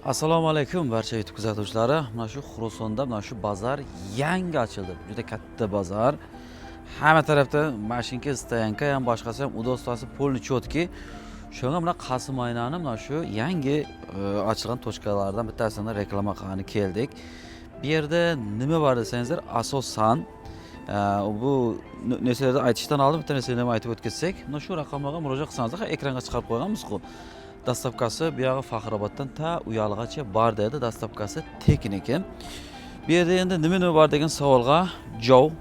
Assalomu alaykum barcha YouTube kuzatuvchilari. Mana shu Xurosonda mana shu bozor yangi ochildi. Juda katta bozor. Hamma tarafda mashinka, stoyanka ham boshqasi ham udostasi polni chotki. Shunga mana Qasim oynani mana shu yangi ochilgan tochkalardan bittasini reklama qilgani keldik. Bu yerda nima bor desangizlar, asosan bu narsalarni aytishdan oldin bitta narsani aytib o'tkazsak, mana shu raqamlarga murojaat qilsangiz, ekranga chiqarib qo'yganmiz-ku. Dastavkasi bu yog'i Faxroboddan ta Uyalg'acha bor dedi. Dastavkasi tekin ekan. Bu yerda endi nima bor degan savolga javob,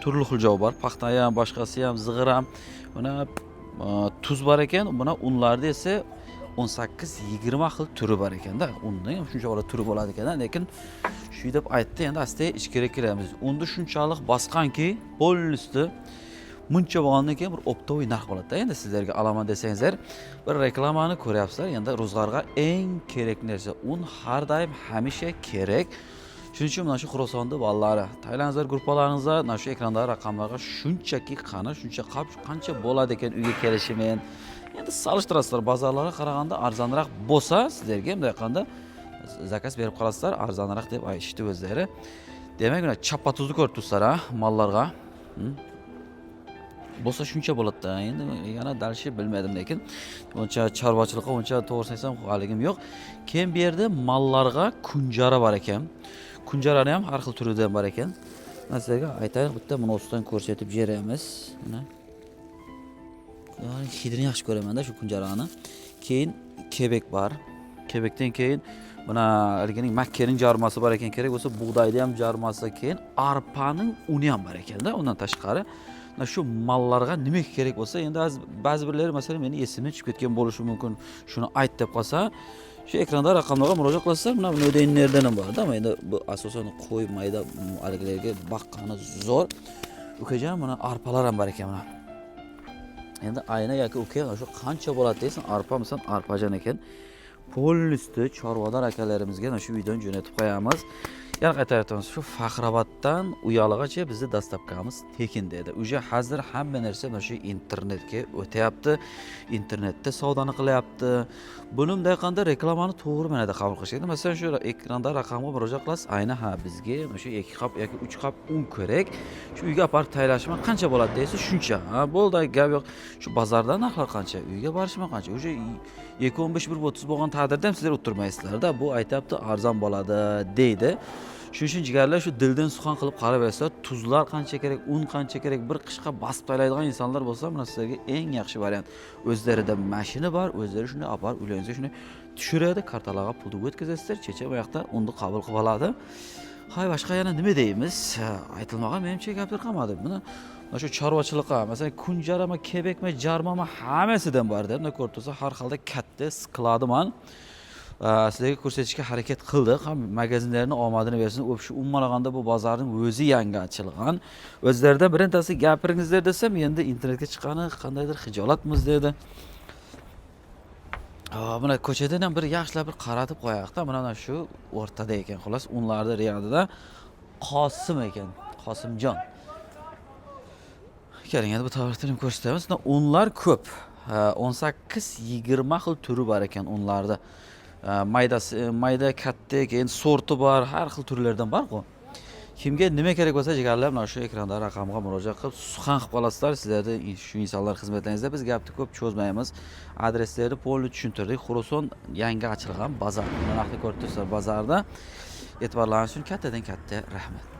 turli xil javob bor. Paxta ham, boshqasi ham, zig'ir ham, buna tuz bor ekan. Buna unlarda esa 18-20 xil turi bor ekanda. Unda ham shuncha bola turi bo'ladi ekan, lekin shu deb aytdi. Endi asta ichkariga kiramiz. Unda shunchalik bosqanki, polnisdi muncha bo'lgandan keyin bir optoviy narx bo'ladi. Endi sizlarga olaman desangizlar, bir reklamani ko'ryapsizlar. Endi ro'zg'orga eng kerak narsa un har doim hamisha kerak. Shuning uchun mana shu Xurosonda ballari, Taylandlar gruppalaringizda mana shu ekrandagi raqamlarga shunchaki qani, shuncha qancha bo'ladi ekan uyga kelishimen. Endi solishtirasizlar, bozorlarga qaraganda arzonroq bo'lsa, sizlarga ham deyqanda zakaz berib qolasizlar, arzonroq deb aytishdi o'zlari. Demak, mana chappa tuzni ko'rib turibsizlar, mollarga. Bo'lsa shuncha bo'ladi-da. Endi yana dalshi bilmadim, lekin uncha chorvachilikqa uncha to'g'ri desam haligim yo'q. Keyin bu yerda mollarga kunjara bor ekan. Kunjarani ham har xil turidan bor ekan. Men sizlarga aytaylik, bitta buni ustidan ko'rsatib beramiz. Mana. Yani hidini yaxshi ko'raman-da shu kunjarani. Keyin kebek bor. Kebekdan keyin mana ilgining makkaning jarmasi bor ekan, kerak bo'lsa bug'doyda ham jarmasi, keyin arpaning uni ham bor ekan-da. Undan tashqari shu mollarga nima kerak bo'lsa, endi ba'zi birlari masalan meni esimdan chiqib ketgan bo'lishi mumkin. Shuni ayt deb qolsa, shu ekranda raqamlarga murojaat qilasizlar. Mana bunday nerdan ham bor-da. Endi bu asosan qo'y mayda aligilarga baqqani zo'r. Ukajon mana arpalar ham bor ekan mana. Endi ayna yoki uka shu qancha bo'ladi deysan, arpa misan arpajon ekan. Polnisti chorvador akalarimizga shu videoni jo'natib qo'yamiz. Yana qaytaryapmiz, shu Faxroboddan Uyalg'acha bizning dastavkamiz tekin dedi. Uje hozir hamma narsa shu internetga o'tyapti. Internetda savdoni qilyapti. Bunday qanday reklamani to'g'ri ma'noda qabul qilish kerak. Masalan, shu ekranda raqamga murojaat qilasiz. Ayni bizga shu 2 qop yoki 3 qop un kerak. Shu uyga olib tayyorlashim qancha bo'ladi deysiz, shuncha. Bo'ldi, gap yo'q. Shu bozordan narxlar qancha, uyga borishim qancha. Uje 2.15-1.30 bo'lgan taqdirda ham sizlar o'tirmaysizlar-da. Bu aytayapti arzon bo'ladi deydi. Shuning uchun jigarlar shu dildan suxan qilib qarab qo'yasizlar. Tuzlar qancha kerak, un qancha kerak, bir qishqa bosib taylaydigan insonlar bo'lsa, mana sizlarga eng yaxshi variant. O'zlarida mashina bor, o'zlari shuni olib borib uylaringizga shuni tushiradi, kartalarga pulni o'tkazasizlar, checha bu yoqda uni qabul qilib oladi. Hay, boshqa yana nima deymiz? Aytilmagan menimcha gaplar qolmadi. Buni shu chorvachilikqa, masalan, kunjarama, kebekma, jarmama hammasidan bor deb, ko'rib tursa, har xilda katta skladiman. Sizlarga ko'rsatishga harakat qildik. Ham magazinlarning omadini bersin. O'sha ummalaganda bu bozorning o'zi yangi ochilgan. O'zlaridan birintasi gapiringizlar desam, endi internetga chiqqani qandaydir xijolatmiz dedi. Mana ko'chadan ham bir yaxshilab bir qaratib qo'yaqda. Mana shu o'rtada ekan. Xolos, unlarda riyodida Qosim ekan. Qosimjon. Keling, endi bu tarafdan ko'rsatamiz. Unlar ko'p. 18-20 xil turi bor ekan unlarda. Mayda katta, keyin sorti bor, har xil turlardan bor-ku. Kimga nima kerak bo'lsa, jigarlar mana shu ekranda raqamga murojaat qilib, suxan qilib olasizlar. Sizlarda shu insonlar xizmatlaringizda biz gapni ko'p cho'zmaymiz. Adreslarni polni tushuntirdik. Xuroson yangi ochilgan bozor. Mana vaqtda ko'rib turibsizlar bozorda. E'tiborlaringiz uchun kattadan katta rahmat.